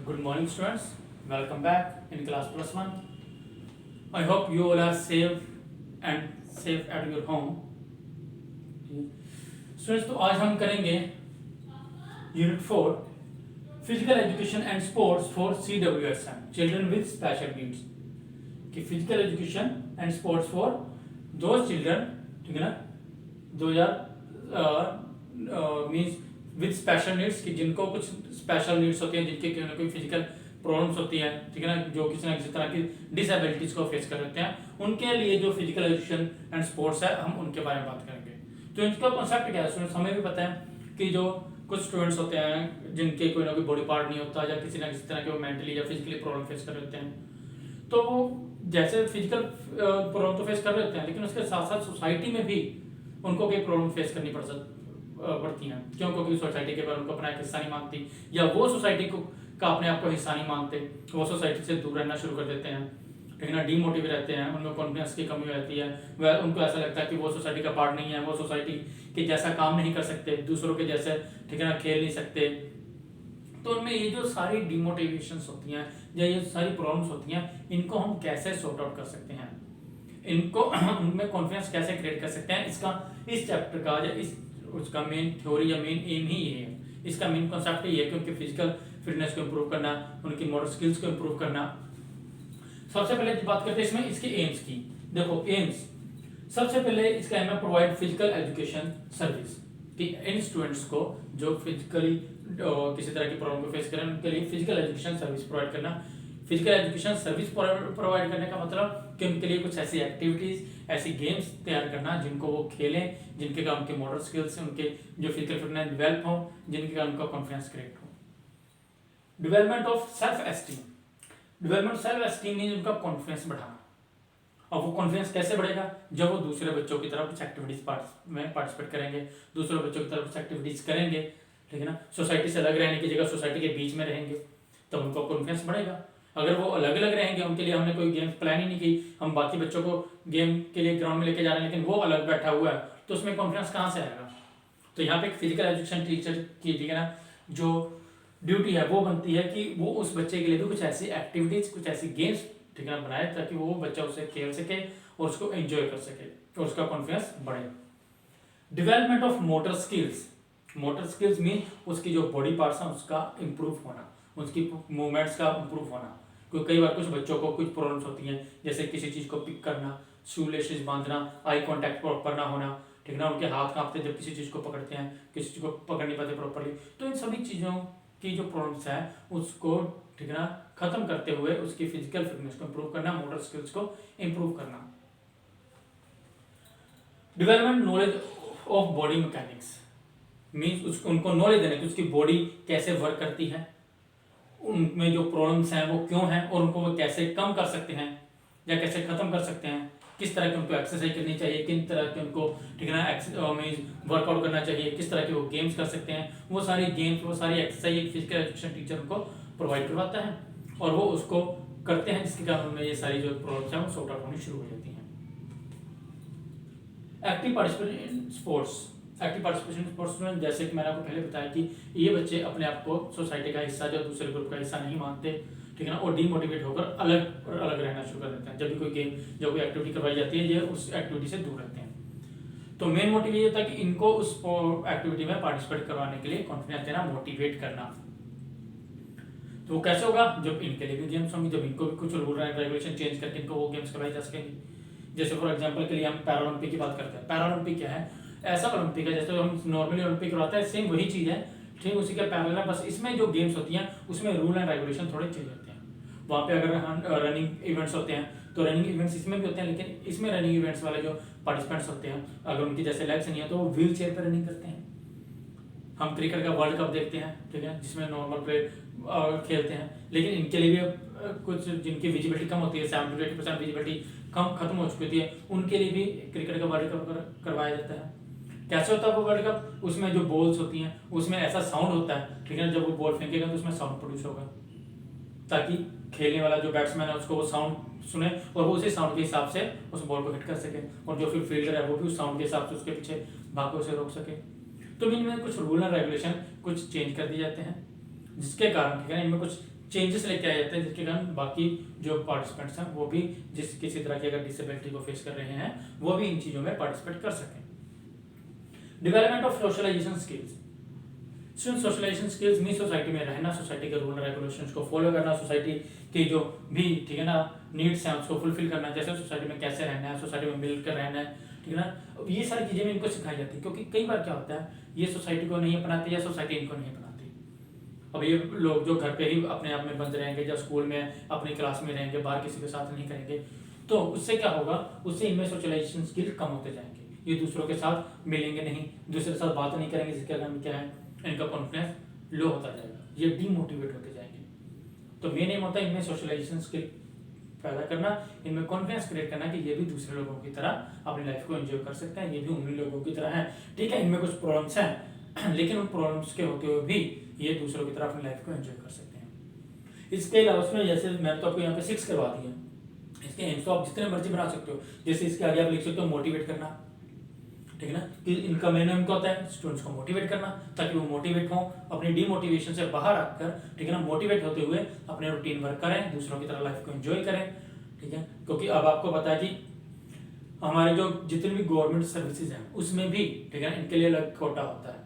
Good morning, students. Welcome back in class plus one. I hope you all are safe at your home. Students, तो आज हम करेंगे unit 4 physical education and sports for CWSM children with special needs कि physical education and sports for those children, ठीक है ना, 2000 means with special needs कि जिनको कुछ स्पेशल नीड्स होती हैं, जिनके कोई ना कोई फिजिकल प्रॉब्लम्स होती है, ठीक है ना, जो किसी ना किसी तरह की डिसेबिलिटीज को फेस कर सकते हैं, उनके लिए जो फिजिकल एजुकेशन एंड स्पोर्ट्स है हम उनके बारे में बात करेंगे। तो इनका कॉन्सेप्ट क्या है स्टूडेंट्स, हमें भी पता है कि जो कुछ स्टूडेंट्स होते हैं जिनके कोई ना कोई बॉडी पार्ट नहीं होता या किसी ना किसी तरह के वो मेंटली या फिजिकली प्रॉब्लम फेस कर रहे होते हैं, तो वो जैसे फिजिकल प्रॉब्लम तो फेस कर रहे होते हैं, लेकिन उसके साथ साथ सोसाइटी में भी उनको कोई प्रॉब्लम फेस करनी पड़ती हैं। क्यों? क्योंकि सोसाइटी के बारे में उनको अपना एक हिस्सा नहीं मानती, या वो सोसाइटी को का अपने आप को हिस्सा नहीं मानते, वो सोसाइटी से दूर रहना शुरू कर देते हैं, ठीक है ना, डीमोटिवेट रहते हैं, उनमें कॉन्फिडेंस की कमी रहती है, वह उनको ऐसा लगता है कि वो सोसाइटी का पार्ट नहीं है, वो सोसाइटी के जैसा काम नहीं कर सकते, दूसरों के जैसे, ठीक है ना, खेल नहीं सकते। तो उनमें ये जो सारी डिमोटिवेशंस होती हैं या ये सारी प्रॉब्लम्स होती हैं, इनको हम कैसे सॉर्ट आउट कर सकते हैं, इनको उनमें कॉन्फिडेंस कैसे क्रिएट कर सकते हैं, इसका इस चैप्टर का या इस उसका मेन थ्योरी या मेन एम ही ये है। इसका मेन कॉन्सेप्ट ये है कि उनकी फिजिकल फिटनेस को इंप्रूव करना, उनकी मोटर स्किल्स को इंप्रूव करना। सबसे पहले बात करते हैं इसमें इसके एम्स की। देखो एम्स, सबसे पहले इसका एम है प्रोवाइड फिजिकल एजुकेशन सर्विस, कि इन स्टूडेंट्स को जो फिजिकली किसी तरह की प्रॉब्लम को फेस करें उनके लिए फिजिकल एजुकेशन सर्विस प्रोवाइड करना। फिजिकल एजुकेशन सर्विस प्रोवाइड करने का मतलब कि उनके लिए कुछ ऐसी एक्टिविटीज, ऐसी गेम्स तैयार करना जिनको वो खेलें, जिनके कारण उनके मोटर स्किल्स, उनके जो फिजिकल फिटनेस डेवलप हो, जिनके कारण उनका कॉन्फिडेंस क्रिएट हो। Development of self esteem, development self esteem mean उनका कॉन्फिडेंस बढ़ाना। और वो कॉन्फिडेंस कैसे बढ़ेगा? जब वो दूसरे बच्चों की तरह कुछ एक्टिविटीज में पार्टिसिपेट करेंगे, दूसरे बच्चों की तरह कुछ एक्टिविटीज करेंगे, ठीक है ना, सोसाइटी से अलग रहने की जगह सोसाइटी के बीच में रहेंगे, तब उनका कॉन्फिडेंस बढ़ेगा। अगर वो अलग अलग रहेंगे, उनके लिए हमने कोई गेम प्लान ही नहीं की, हम बाकी बच्चों को गेम के लिए ग्राउंड में लेके जा रहे हैं, लेकिन वो अलग बैठा हुआ है, तो उसमें कॉन्फिडेंस कहाँ से आएगा? तो यहाँ पे एक फिजिकल एजुकेशन टीचर की, ठीक है ना, जो ड्यूटी है वो बनती है कि वो उस बच्चे के लिए भी कुछ ऐसी एक्टिविटीज, कुछ ऐसी गेम्स, ठीक है ना, बनाए ताकि वो बच्चा उसे खेल सके और उसको एंजॉय कर सके और उसका कॉन्फिडेंस बढ़े। Development of motor skills, motor skills mean उसकी जो बॉडी पार्ट्स हैं उसका इंप्रूव होना, उसकी मूवमेंट्स का इंप्रूव होना। क्योंकि कई बार कुछ बच्चों को कुछ प्रॉब्लम्स होती हैं, जैसे किसी चीज़ को पिक करना, शू लेसेस बांधना, आई कॉन्टैक्ट प्रॉपर ना होना, ठीक है ना, उनके हाथ कांपते जब किसी चीज़ को पकड़ते हैं, किसी चीज़ को पकड़ नहीं पाते प्रॉपरली। तो इन सभी चीज़ों की जो प्रॉब्लम्स है उसको, ठीक है ना, खत्म करते हुए उसकी फिजिकल फिटनेस को इंप्रूव करना, मोटर स्किल्स को इंप्रूव करना। Development knowledge of body mechanics means उनको नॉलेज देने की उसकी बॉडी कैसे वर्क करती है, उनमें जो प्रॉब्लम्स हैं वो क्यों हैं और उनको वो कैसे कम कर सकते हैं या कैसे खत्म कर सकते हैं, किस तरह की उनको एक्सरसाइज करनी चाहिए, किन तरह के उनको, ठीक है ना, वर्कआउट करना चाहिए, किस तरह के वो गेम्स कर सकते हैं, वो सारी गेम्स, वो सारी एक्सरसाइज फिजिकल एजुकेशन टीचर उनको प्रोवाइड करवाता है और वो उसको करते हैं, जिसके कारण उनमें ये सारी जो प्रॉब्लम्स हैं वो सॉर्ट आउट होनी शुरू हो जाती हैं। Active participation in sports, active participation sports में जैसे कि मैंने आपको पहले बताया कि ये बच्चे अपने आप को सोसाइटी का हिस्सा या दूसरे ग्रुप का हिस्सा नहीं मानते, ठीक है ना, और डीमोटिवेट होकर अलग अलग रहना शुरू कर देते हैं। जब भी कोई गेम, जब कोई एक्टिविटी करवाई जाती है, ये उस एक्टिविटी से दूर रहते हैं। तो मेन मोटिव ये होता है कि इनको उस एक्टिविटी में पार्टिसिपेट करवाने के लिए कॉन्फिडेंस देना, मोटिवेट करना। तो वो कैसे होगा? जब इनके लिए भी गेम्स होंगी, जब इनको भी कुछ रूल एंड रेगुलेशन चेंज करके इनको वो गेम्स करवाई जा सकेंगी। जैसे फॉर एग्जाम्पल के लिए हम पैरालंपिक की बात करते हैं। पैरालंपिक क्या है? ऐसा ओलंपिक है जैसे हम नॉर्मली ओलंपिक करवाते हैं, सेम वही चीज़ है, ठीक उसी के पैरेलल है, बस इसमें जो गेम्स होती हैं उसमें रूल एंड रेगुलेशन थोड़े चेंज होते हैं। वहाँ पे अगर रनिंग इवेंट्स होते हैं तो रनिंग इवेंट्स इसमें भी होते हैं, लेकिन इसमें रनिंग इवेंट्स वाले जो पार्टिसिपेंट्स होते हैं, अगर उनकी जैसे लेग्स नहीं है तो वो व्हील चेयर पर रनिंग करते हैं। हम क्रिकेट का वर्ल्ड कप देखते हैं, ठीक है, जिसमें नॉर्मल प्लेयर खेलते हैं, लेकिन इनके लिए भी कुछ जिनकी विजिबिलिटी कम होती है, 70 to 80% विजिबिलिटी कम खत्म हो चुकी है, उनके लिए भी क्रिकेट का वर्ल्ड कप करवाया जाता है। कैसे होता है वो वर्ल्ड कप? उसमें जो बॉल्स होती हैं उसमें ऐसा साउंड होता है, ठीक है, जब वो बॉल फेंकेगा तो उसमें साउंड प्रोड्यूस होगा, ताकि खेलने वाला जो बैट्समैन है उसको वो साउंड सुने और वो उसी साउंड के हिसाब से उस बॉल को हिट कर सके, और जो फिर फील्डर है वो भी उस साउंड के हिसाब से उसके पीछे भागो से रोक सके। तो इनमें कुछ रूल एंड रेगुलेशन कुछ चेंज कर दिए जाते हैं, जिसके कारण, ठीक है, इनमें कुछ चेंजेस लेके आए जाते हैं, जिसके कारण बाकी जो पार्टिसिपेंट्स हैं वो भी जिस किसी तरह की अगर डिसेबिलिटी को फेस कर रहे हैं वो भी इन चीज़ों में पार्टिसिपेट कर सकें। Development of socialization skills. Socialization skills mean society में रहना, सोसाइटी के रूल रेगुलेशंस को फॉलो करना, सोसाइटी की जो भी ठीक है ना नीड्स हैं उसको फुलफिल करना, जैसे सोसाइटी में कैसे रहना है, सोसाइटी में मिलकर रहना है, ठीक है ना। ये सारी चीज़ें इनको सिखाई जाती है, क्योंकि कई बार क्या होता है ये सोसाइटी को नहीं अपनाती या सोसाइटी इनको नहीं अपनाती। अब ये लोग जो घर पे ही अपने आप में बंद रहेंगे, जब स्कूल में अपनी क्लास में रहेंगे, बाहर किसी के साथ नहीं करेंगे, तो उससे क्या होगा, उससे इनमें सोशलाइजेशन स्किल कम होते जाएंगे। ये दूसरों के साथ मिलेंगे नहीं, दूसरे के साथ बात नहीं करेंगे, जिसके कारण क्या है इनका कॉन्फिडेंस लो होता जाएगा, ये डीमोटिवेट होते जाएंगे। तो मेन एम होता है इनमें सोशलाइजेशन स्किल पैदा करना, इनमें कॉन्फिडेंस क्रिएट करना कि ये भी दूसरे लोगों की तरह अपनी लाइफ को एंजॉय कर सकते हैं, ये भी उन्हीं लोगों की तरह हैं। ठीक है, इनमें कुछ प्रॉब्लम्स हैं लेकिन उन प्रॉब्लम्स के होते हुए भी ये दूसरों की तरह अपनी लाइफ को एंजॉय कर सकते हैं। इसके अलावा उसमें जैसे मैंने तो आपको यहाँ पे 6 करवा दिया, इसके एम्स तो आप जितने मर्जी बना सकते हो। जैसे इसके आगे आप लिख सकते हो मोटिवेट करना, ठीक है ना, कि इनका मेन एम क्या होता है स्टूडेंट्स को मोटिवेट करना, ताकि वो मोटिवेट हो, अपनी डीमोटिवेशन से बाहर आकर, ठीक है ना, मोटिवेट होते हुए अपने रूटीन वर्क करें, दूसरों की तरह लाइफ को एंजॉय करें। ठीक है, क्योंकि अब आपको पता है कि हमारे जो जितनी भी गवर्नमेंट सर्विसेज हैं उसमें भी, ठीक है ना, इनके लिए अलग कोटा होता है,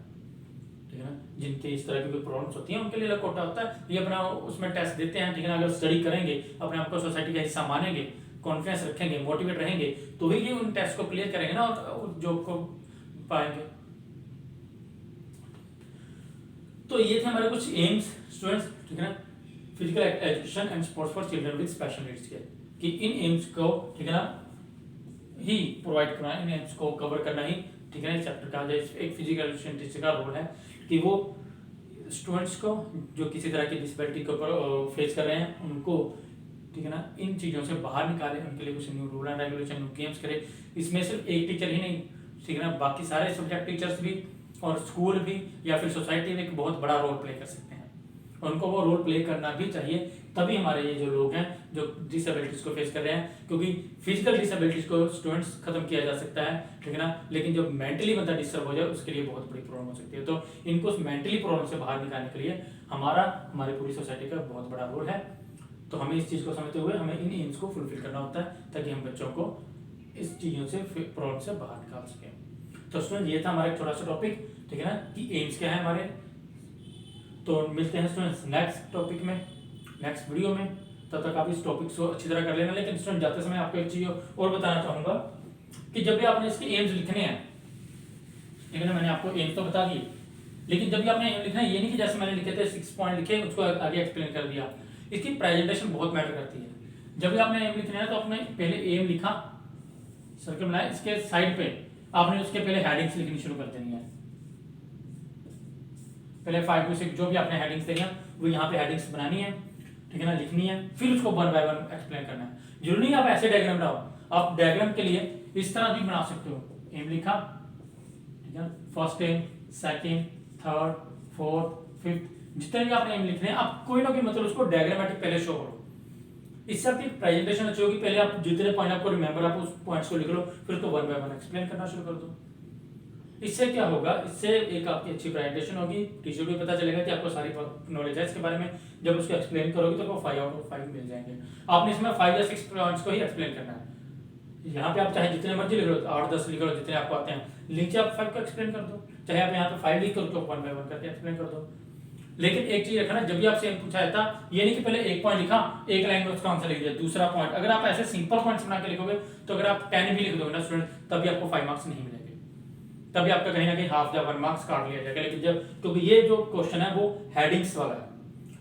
ठीक है ना, जिनके इस तरह की कोई प्रॉब्लम्स होती हैं उनके लिए अलग कोटा होता है। ये अपना उसमें टेस्ट देते हैं, ठीक है ना, अगर स्टडी करेंगे, अपने आप को सोसाइटी का हिस्सा मानेंगे, कॉन्फिडेंस रखेंगे, मोटिवेट रहेंगे, तो ही ये उन टेस्ट को क्लियर करेंगे ना और जॉब को पाएंगे। तो ये थे हमारे कुछ एम्स स्टूडेंट्स, ठीक है ना, physical education and sports for children with special needs के, कि इन एम्स को, ठीक है ना, ही प्रोवाइड करना, इन एम्स को कवर करना ही, ठीक है ना, चैप्टर का एक फिजिकल एजुकेशन टीचर का रोल है कि वो स्टूडेंट्स को जो किसी तरह की डिसेबिलिटी को फेस कर रहे हैं उनको, ठीक है ना, इन चीज़ों से बाहर निकाले, उनके लिए कुछ new rule and regulation, new games करे। इसमें सिर्फ एक टीचर ही नहीं, ठीक है ना, बाकी सारे सब्जेक्ट टीचर्स भी और स्कूल भी या फिर सोसाइटी में एक बहुत बड़ा रोल प्ले कर सकते हैं। उनको वो रोल प्ले करना भी चाहिए, तभी हमारे ये जो लोग हैं जो डिसेबिलिटीज को फेस कर रहे हैं, क्योंकि फिजिकल डिसेबिलिटीज को स्टूडेंट्स खत्म किया जा सकता है, ठीक है ना, लेकिन जब मेंटली बंदा डिस्टर्ब हो जाए उसके लिए बहुत बड़ी प्रॉब्लम हो सकती है। तो इनको उस मेंटली प्रॉब्लम से बाहर निकालने के लिए हमारी पूरी सोसाइटी का बहुत बड़ा रोल है। तो हमें इस चीज़ को समझते हुए हमें इन एम्स को फुलफिल करना होता है, ताकि हम बच्चों को इस चीज़ों से प्रॉब्लम से बाहर निकाल सकें। तो स्टूडेंट ये था हमारा एक छोटा सा टॉपिक, ठीक है ना, कि एम्स क्या है हमारे। तो मिलते हैं स्टूडेंट्स नेक्स्ट टॉपिक में, नेक्स्ट वीडियो में। तब तक आप इस टॉपिक को अच्छी तरह कर लेना। लेकिन स्टूडेंट जाते समय आपको एक चीज़ और बताना चाहूँगा कि जब भी आपने इसके एम्स लिखने हैं, ठीक है ना, मैंने आपको एम्स तो बता दिए, लेकिन जब भी आपने एम लिखना है, ये नहीं कि जैसे मैंने लिखे थे 6 पॉइंट लिखे उसको आगे एक्सप्लेन कर दिया। इसकी प्रेजेंटेशन बहुत मैटर करती है। जब भी आपने एम लिखना है तो आपने पहले एम लिखा, सर्कल बनाया, इसके साइड पे आपने उसके पहले हेडिंग्स लिखनी शुरू कर देनी है। पहले 5 to 6 जो भी आपने हेडिंग्स देनी है वो यहाँ पे हेडिंग्स बनानी है, ठीक है ना, लिखनी है, फिर उसको 1 by 1 एक्सप्लेन करना है। जरूरी नहीं आप ऐसे डायग्राम बनाओ, आप डायग्राम के लिए इस तरह भी बना सकते हो। एम लिखा, ठीक है, first M, second, third, fourth, fifth, जितने भी आपने एम लिखने हैं आप कोई ना कोई मतलब उसको डायग्रामेटिक पहले शो करो। इससे आपकी प्रेजेंटेशन अच्छी होगी। पहले आप जितने पॉइंट आपको रिमेंबर आप उस पॉइंट्स को लिख लो, फिर उसको 1 by 1 एक्सप्लेन करना शुरू कर दो। इससे क्या होगा, इससे एक आपकी अच्छी प्रेजेंटेशन होगी, टीचर को भी पता चलेगा कि आपको सारी नॉलेज है इसके बारे में। जब उसको एक्सप्लेन करोगे तो आपको 5 out of 5 मिल जाएंगे। आपने इसमें 5 या 6 पॉइंट्स को ही एक्सप्लेन करना है। यहाँ पे आप चाहे जितने मर्जी लिख लो, 8-10 लिख लो, जितने आपको आते हैं, नीचे आप 5 को एक्सप्लेन कर दो। चाहे आप यहाँ पे 5 लिख करो तो 1 by 1 करके एक्सप्लेन कर दो। लेकिन एक चीज रखना, जब भी आपसे पूछा जाता, ये नहीं कि पहले एक पॉइंट लिखा, एक लाइन में उसका आंसर लिख दिया, दूसरा पॉइंट। अगर आप ऐसे सिंपल पॉइंट्स बना के लिखोगे तो अगर आप 10 भी लिख दोगे ना स्टूडेंट, तभी आपको 5 मार्क्स नहीं मिलेंगे, तभी आपका कहीं ना कहीं हाफ या 1 मार्क्स काट लिया जाएगा। लेकिन जब, क्योंकि ये जो क्वेश्चन है वो हेडिंग्स वाला है,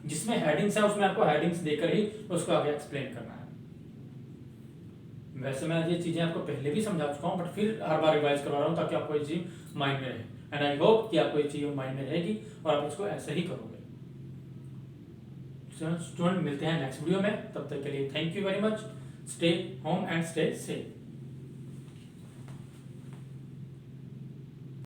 जिसमें हेडिंग्स है उसमें आपको हेडिंग्स देकर ही उसको आगे एक्सप्लेन करना है। वैसे मैं ये चीजें आपको पहले भी समझा चुका हूँ, बट फिर हर बार रिवाइज करवा रहा हूँ ताकि आपको ये चीज माइंड में रहे। एंड आई होप कि आपको ये चीज माइंड में रहेगी और आप इसको ऐसे ही करोगे। स्टूडेंट मिलते हैं नेक्स्ट वीडियो में, तब तक के लिए thank you very much. Stay home and stay safe.